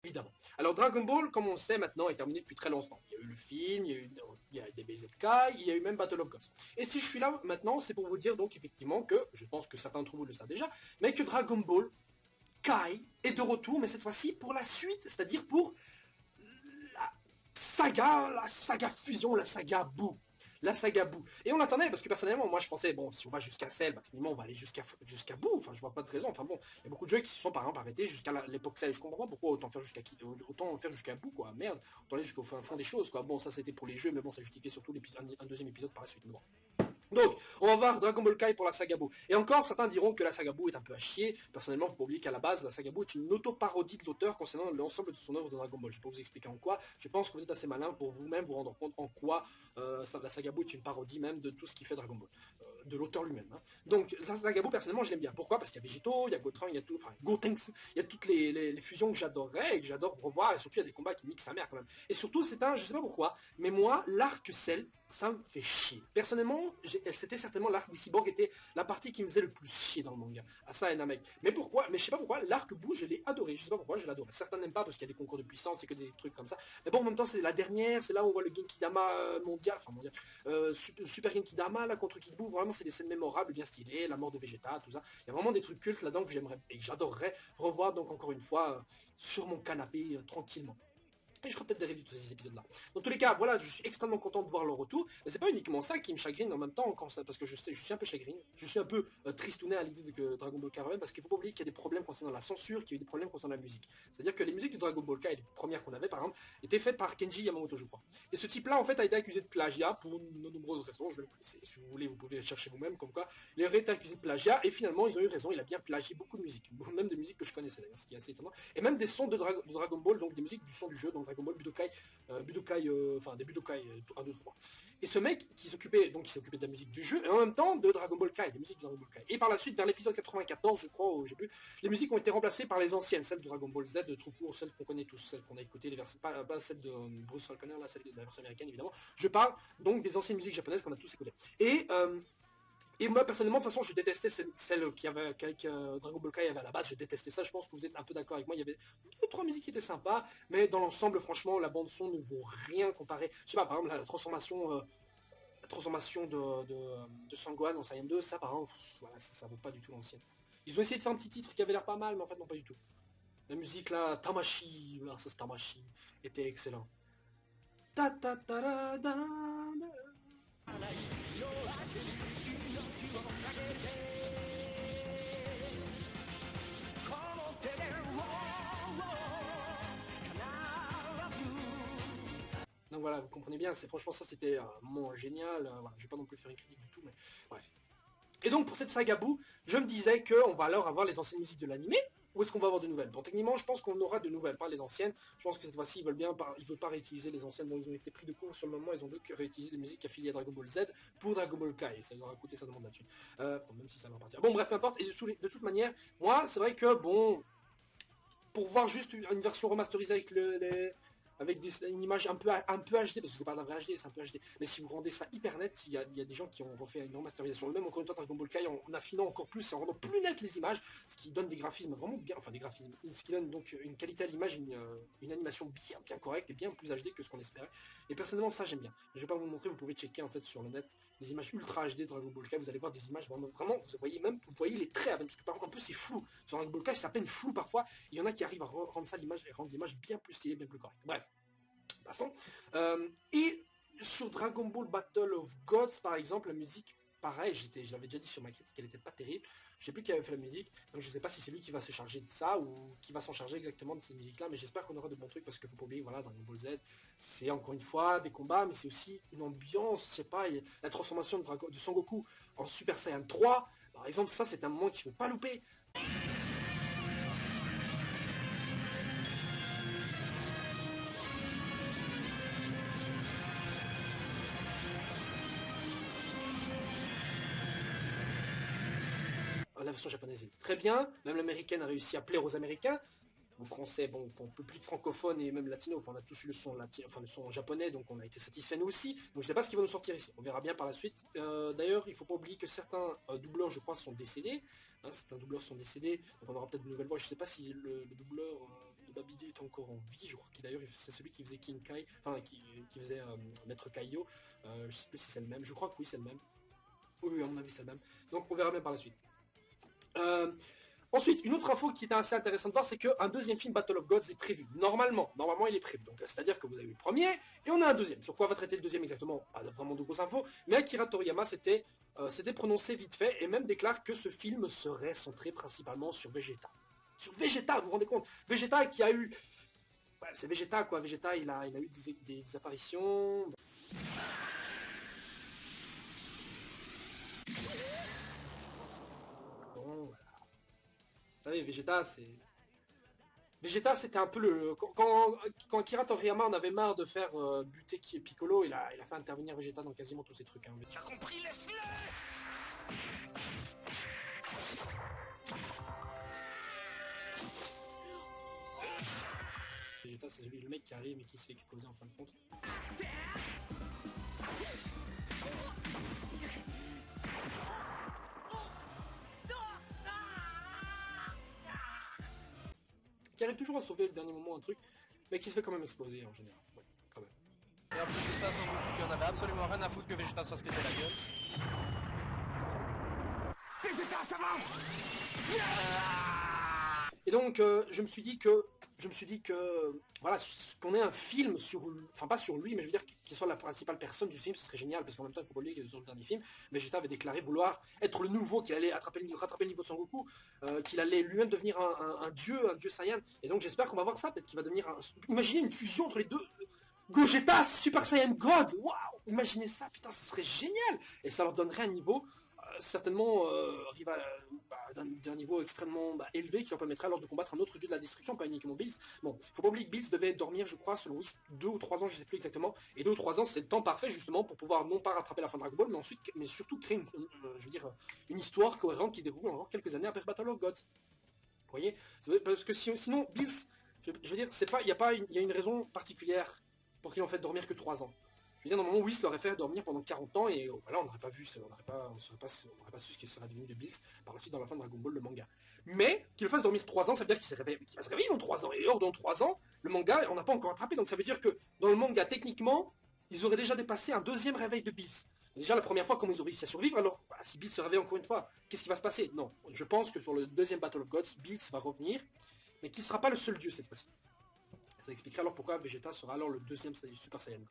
Évidemment. Alors Dragon Ball, comme on sait maintenant, est terminé depuis très longtemps. Il y a eu le film, il y a eu des BZK, il y a eu même Battle of Gods. Et si je suis là maintenant, c'est pour vous dire donc effectivement que, je pense que certains d'entre vous le savent déjà, mais que Dragon Ball Kai est de retour, mais cette fois-ci pour la suite, c'est-à-dire pour la saga fusion, la saga Boo. La saga Boo. Et on attendait, parce que personnellement, moi je pensais, bon, si on va jusqu'à Cell, bah, techniquement on va aller jusqu'à Boo, enfin je vois pas de raison, enfin bon, il y a beaucoup de jeux qui se sont par exemple arrêtés jusqu'à l'époque Cell, je comprends pas pourquoi autant faire jusqu'à Boo, quoi, merde, autant aller jusqu'au fond des choses, quoi, bon ça c'était pour les jeux, mais bon ça justifiait surtout un deuxième épisode par la suite, mais bon. Donc, on va voir Dragon Ball Kai pour la saga Boo. Et encore, certains diront que la saga Boo est un peu à chier. Personnellement, faut pas oublier qu'à la base, la saga Boo est une auto-parodie de l'auteur concernant l'ensemble de son œuvre de Dragon Ball. Je vais pas vous expliquer en quoi. Je pense que vous êtes assez malin pour vous-même vous rendre compte en quoi la saga Boo est une parodie même de tout ce qui fait Dragon Ball. De l'auteur lui-même. Hein. Donc, la saga Boo, personnellement, je l'aime bien. Pourquoi? Parce qu'il y a Végéto, il y a Gotrun, il y a tout, enfin, Gotenks, il y a toutes les fusions que j'adorerais et que j'adore revoir. Et surtout, il y a des combats qui niquent sa mère quand même. Et surtout, c'est un, je sais pas pourquoi, mais moi, l'arc Cell, ça me fait chier. Personnellement, c'était certainement l'arc d'Icyborg était la partie qui me faisait le plus chier dans le manga. À ça et Namek. Mais pourquoi? Mais je sais pas pourquoi, l'arc Boo, je l'ai adoré. Je sais pas pourquoi, je l'adore. Certains n'aiment pas parce qu'il y a des concours de puissance et que des trucs comme ça. Mais bon, en même temps, c'est la dernière, c'est là où on voit le Genkidama mondial, enfin mondial, Super Genkidama là contre Kid Boo. Vraiment, c'est des scènes mémorables, bien stylées, la mort de Vegeta, tout ça. Il y a vraiment des trucs cultes là-dedans que j'aimerais et que j'adorerais revoir donc encore une fois sur mon canapé tranquillement. Et je ferai peut-être des reviews de ces épisodes-là. Dans tous les cas, voilà, je suis extrêmement content de voir le retour. Mais c'est pas uniquement ça qui me chagrine en même temps, parce que je suis un peu chagrine. Je suis un peu tristouné à l'idée que Dragon Ball Kai revienne, parce qu'il faut pas oublier qu'il y a des problèmes concernant la censure, qu'il y a eu des problèmes concernant la musique. C'est-à-dire que les musiques de Dragon Ball Kai, les premières qu'on avait par exemple, étaient faites par Kenji Yamamoto, je crois. Et ce type-là, en fait, a été accusé de plagiat pour de nombreuses raisons. Je vais le laisser. Si vous voulez, vous pouvez chercher vous-même, comme quoi. Il aurait été accusé de plagiat, et finalement, ils ont eu raison. Il a bien plagié beaucoup de musique. Même de musiques que je connaissais d'ailleurs, ce qui est assez étonnant. Et même des sons de Dragon Ball, donc des musiques du son du jeu, donc Dragon Ball Budokai enfin des Budokai 1, 2, 3. Et ce mec qui s'occupait de la musique du jeu et en même temps de Dragon Ball Kai, des musiques de Dragon Ball Kai. Et par la suite, vers l'épisode 94, je crois, j'ai vu, les musiques ont été remplacées par les anciennes, celles de Dragon Ball Z, de tout court, celles qu'on connaît tous, celles qu'on a écoutées, les versions, pas celles de Bruce Falconer, là, celle de la version américaine évidemment. Je parle donc des anciennes musiques japonaises qu'on a tous écoutées. Et moi, personnellement, de toute façon, je détestais celle qui avait, Dragon Ball Kai avait à la base. Je détestais ça. Je pense que vous êtes un peu d'accord avec moi. Il y avait 2-3 musiques qui étaient sympas. Mais dans l'ensemble, franchement, la bande-son ne vaut rien comparé. Je sais pas, par exemple, la transformation de Sangohan en Saiyan 2, ça, par exemple, voilà, ça vaut pas du tout l'ancienne. Ils ont essayé de faire un petit titre qui avait l'air pas mal, mais en fait, non, pas du tout. La musique, là, Tamashi, là, ça, c'est Tamashi, était excellent. Ta ta ta da da da. Donc voilà, vous comprenez bien, franchement ça c'était un moment génial, voilà, je vais pas non plus faire une critique du tout, mais bref. Et donc pour cette saga Boo, je me disais qu'on va alors avoir les anciennes musiques de l'animé, ou est-ce qu'on va avoir de nouvelles? Bon, techniquement, je pense qu'on aura de nouvelles, pas les anciennes. Je pense que cette fois-ci, ils veulent pas réutiliser les anciennes, donc ils ont été pris de court sur le moment, ils ont donc réutilisé des musiques affiliées à Dragon Ball Z pour Dragon Ball Kai, ça leur a coûté sa demande là-dessus. Même si ça va partir. Bon, bref, peu importe, et de toute manière, moi, c'est vrai que, bon, pour voir juste une version remasterisée avec avec une image un peu HD, parce que c'est pas de la vraie HD, c'est un peu HD. Mais si vous rendez ça hyper net, il y a des gens qui ont refait une remasterisation. Même encore une fois, Dragon Ball Kai, en affinant encore plus et en rendant plus net les images, ce qui donne des graphismes vraiment bien, enfin des graphismes, ce qui donne donc une qualité à l'image, une animation bien correcte et bien plus HD que ce qu'on espérait. Et personnellement, ça j'aime bien. Je vais pas vous montrer, vous pouvez checker en fait sur le net des images ultra HD de Dragon Ball Kai, vous allez voir des images vraiment, vous voyez les traits, parce que par exemple, un peu c'est flou. Sur Dragon Ball Kai, c'est à peine flou parfois. Il y en a qui arrivent à rendre ça l'image et rendre l'image bien plus stylée, bien plus correcte. Bref. Passons. Et sur Dragon Ball Battle of Gods, par exemple, la musique, pareil, je l'avais déjà dit sur ma critique, elle était pas terrible. Je sais plus qui avait fait la musique, donc je sais pas si c'est lui qui va se charger de ça ou qui va s'en charger exactement de cette musique-là, mais j'espère qu'on aura de bons trucs parce qu'il faut pas oublier, voilà, Dragon Ball Z, c'est encore une fois des combats, mais c'est aussi une ambiance, je sais pas, la transformation de Son Goku en Super Saiyan 3, par exemple, ça c'est un moment qu'il faut pas louper. La version japonaise était très bien, même l'américaine a réussi à plaire aux Américains. Aux Français, bon, on peut plus de francophones et même latinos, enfin, on a tous eu le son le son japonais, donc on a été satisfaits nous aussi. Donc je sais pas ce qui va nous sortir ici, on verra bien par la suite. D'ailleurs, il faut pas oublier que certains doubleurs, je crois, sont décédés. Hein, certains doubleurs sont décédés, donc on aura peut-être de nouvelles voix. Je sais pas si le doubleur Babidi est encore en vie, je crois qu'il d'ailleurs c'est celui qui faisait King Kai, enfin qui faisait Maître Kaio, je sais plus si c'est le même, je crois que oui c'est le même. Oui, à mon avis c'est le même. Donc on verra bien par la suite. Ensuite, une autre info qui était assez intéressante de voir, c'est qu'un deuxième film Battle of Gods est prévu. Normalement il est prévu. Donc c'est-à-dire que vous avez eu le premier et on a un deuxième. Sur quoi va traiter le deuxième exactement? Pas vraiment de grosses infos, mais Akira Toriyama s'était prononcé vite fait et même déclare que ce film serait centré principalement sur Vegeta. Sur Vegeta, vous vous rendez compte? Vegeta qui a eu... Ouais, c'est Vegeta quoi, Vegeta il a eu des apparitions... Bon, voilà. Vous savez, Vegeta, c'était un peu le... Quand Akira Toriyama en avait marre de faire buter Piccolo, il a fait intervenir Vegeta dans quasiment tous ses trucs. Hein. T'as compris, laisse-le! Vegeta, c'est le mec qui arrive et qui se fait exploser en fin de compte. Qui arrive toujours à sauver le dernier moment un truc, mais qui se fait quand même exploser en général. Ouais, quand même. Et en plus de ça, Son Goku qui en avait absolument rien à foutre que Vegeta se fasse péter la gueule. Vegeta, ça va! Et donc, je me suis dit que, voilà, qu'on ait un film sur, enfin pas sur lui, mais je veux dire qu'il soit la principale personne du film, ce serait génial, parce qu'en même temps, il faut pas oublier que sur le dernier film, Vegeta avait déclaré vouloir être le nouveau, qu'il allait rattraper le niveau de Son Goku, qu'il allait lui-même devenir un dieu Saiyan. Et donc, j'espère qu'on va voir ça, peut-être qu'il va devenir imaginez une fusion entre les deux. Gogeta Super Saiyan God, waouh, imaginez ça, putain, ce serait génial. Et ça leur donnerait un niveau certainement d'un niveau extrêmement élevé qui leur permettrait alors de combattre un autre dieu de la destruction, pas uniquement Bills. Bon, faut pas oublier que Bills devait dormir, je crois, selon Whis, 2 ou 3 ans, je sais plus exactement, et 2 ou 3 ans, c'est le temps parfait justement pour pouvoir non pas rattraper la fin de Dragon Ball, mais surtout créer une histoire cohérente qui déroule encore quelques années après Battle of Gods. Vous voyez? Parce que sinon, Bills, je veux dire, c'est pas, il y a une raison particulière pour qu'il en fait dormir que 3 ans. Je veux dire, normalement, Whis l'aurait fait dormir pendant 40 ans et voilà, on n'aurait pas vu, on n'aurait pas su ce qui serait devenu de Bills par la suite dans la fin de Dragon Ball, le manga. Mais qu'il le fasse dormir 3 ans, ça veut dire qu'il va se réveiller dans 3 ans. Et or, dans 3 ans, le manga, on n'a pas encore attrapé. Donc ça veut dire que dans le manga, techniquement, ils auraient déjà dépassé un deuxième réveil de Bills. Déjà, la première fois, comment ils ont réussi à survivre, alors si Bills se réveille encore une fois, qu'est-ce qui va se passer? Non, je pense que pour le deuxième Battle of Gods, Bills va revenir, mais qu'il ne sera pas le seul dieu cette fois-ci. Ça expliquerait alors pourquoi Vegeta sera alors le deuxième Super Saiyan.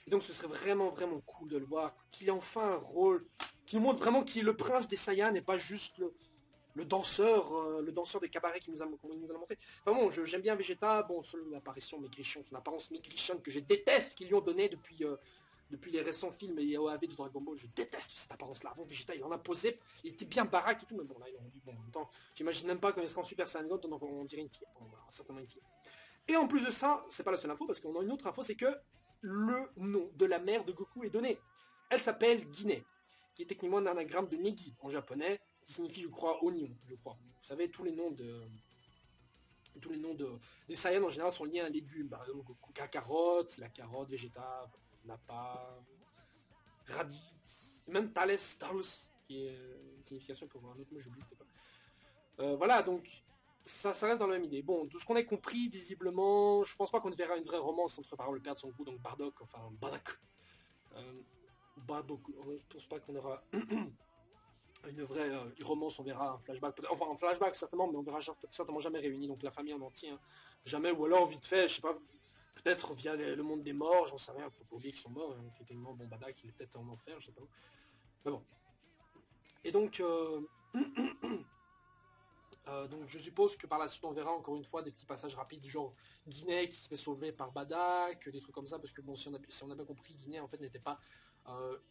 Et donc ce serait vraiment vraiment cool de le voir, qu'il ait enfin un rôle, qu'il montre vraiment qu'il est le prince des Saiyans et pas juste le danseur des cabarets qu'il nous a montré. Enfin bon, j'aime bien Vegeta, bon, son apparition maigrichon, son apparence maigrichonne que je déteste qu'ils lui ont donné depuis les récents films et OAV de Dragon Ball, je déteste cette apparence-là. Avant Vegeta, il en a posé, il était bien baraque et tout, mais bon, là, ils ont dit, bon, en même temps, j'imagine même pas qu'on sera en Super Saiyan God, donc on dirait une fillette, certainement une fillette. Et en plus de ça, c'est pas la seule info, parce qu'on a une autre info, c'est que le nom de la mère de Goku est donné. Elle s'appelle Guinée, qui est techniquement un anagramme de Negi en japonais, qui signifie, je crois, oignon, je crois. Vous savez, tous les noms des Saiyans en général sont liés à un légume. Par exemple, Goku, carotte, la carotte, Vegeta, Nappa, Raditz, et même Thales, qui est une signification pour un autre mot, j'oublie, c'était pas. Voilà, donc ça reste dans la même idée. Bon, tout ce qu'on a compris, visiblement, je pense pas qu'on verra une vraie romance entre, par exemple, le père de Son Goku, donc Bardock, enfin Bardock. Bardock, je pense pas qu'on aura une vraie romance, on verra un flashback, enfin un flashback certainement, mais on verra certainement jamais réunis, donc la famille en entier, hein, jamais, ou alors vite fait, je sais pas, peut-être via le monde des morts, j'en sais rien, faut pas oublier qu'ils sont morts, hein, qui était mort, bon Bardock, il est peut-être en enfer, je sais pas où. Mais bon. Et donc, donc je suppose que par la suite on verra encore une fois des petits passages rapides du genre Guinée qui se fait sauver par Badak, des trucs comme ça, parce que bon si on a bien compris, Guinée en fait n'était pas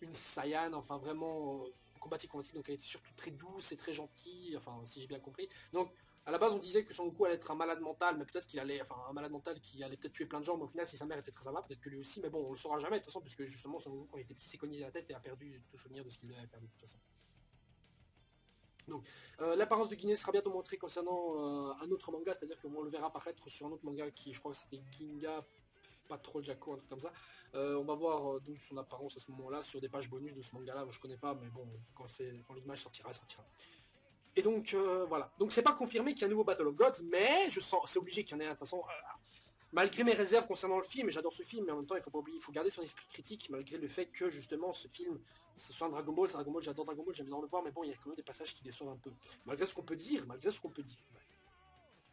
une Saiyan, enfin vraiment combative, donc elle était surtout très douce et très gentille, enfin si j'ai bien compris. Donc à la base on disait que Son Goku allait être un malade mental, mais peut-être qu'il allait, enfin un malade mental qui allait peut-être tuer plein de gens, mais au final si sa mère était très amable, peut-être que lui aussi, mais bon on le saura jamais de toute façon, puisque justement Son Goku quand il était petit s'est cogné la tête et a perdu tout souvenir de ce qu'il avait perdu de toute façon. Donc, l'apparence de Guinée sera bientôt montrée concernant un autre manga, c'est-à-dire qu'on le verra apparaître sur un autre manga qui, je crois que c'était Ginga, pas trop Jaco, un truc comme ça. On va voir donc son apparence à ce moment-là sur des pages bonus de ce manga-là. Moi, je connais pas, mais bon, quand l'image sortira, elle sortira. Et donc, voilà. Donc, c'est pas confirmé qu'il y a un nouveau Battle of Gods, mais je sens, c'est obligé qu'il y en ait un. De toute façon, malgré mes réserves concernant le film, et j'adore ce film, mais en même temps, il faut pas oublier, il faut garder son esprit critique, malgré le fait que, justement, ce film, ce soit un Dragon Ball, c'est Dragon Ball, j'adore Dragon Ball, j'aime bien le voir, mais bon, il y a quand même des passages qui déçoivent un peu. Malgré ce qu'on peut dire, malgré ce qu'on peut dire. Ouais.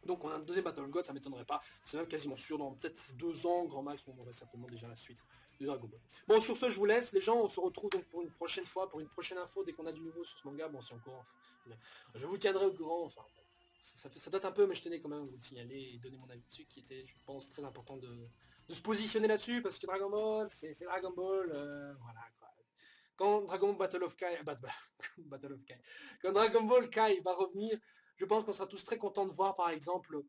Donc, on a un deuxième Battle of Gods, ça m'étonnerait pas. C'est même quasiment sûr, dans peut-être 2 ans, grand max, on aurait certainement déjà la suite de Dragon Ball. Bon, sur ce, je vous laisse, les gens, on se retrouve donc pour une prochaine fois, pour une prochaine info, dès qu'on a du nouveau sur ce manga, bon, c'est encore... Je vous tiendrai au courant, enfin, ça date un peu, mais je tenais quand même à vous le signaler et donner mon avis dessus, qui était, je pense, très important de se positionner là-dessus, parce que Dragon Ball, c'est Dragon Ball, voilà, quoi. Quand Dragon Ball Battle of Kai, Battle of Kai, quand Dragon Ball Kai va revenir, je pense qu'on sera tous très contents de voir, par exemple,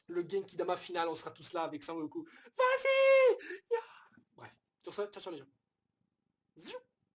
le Genkidama final, on sera tous là avec Sangoku. Vas-y! Yeah. Bref, sur ça, ciao les gens.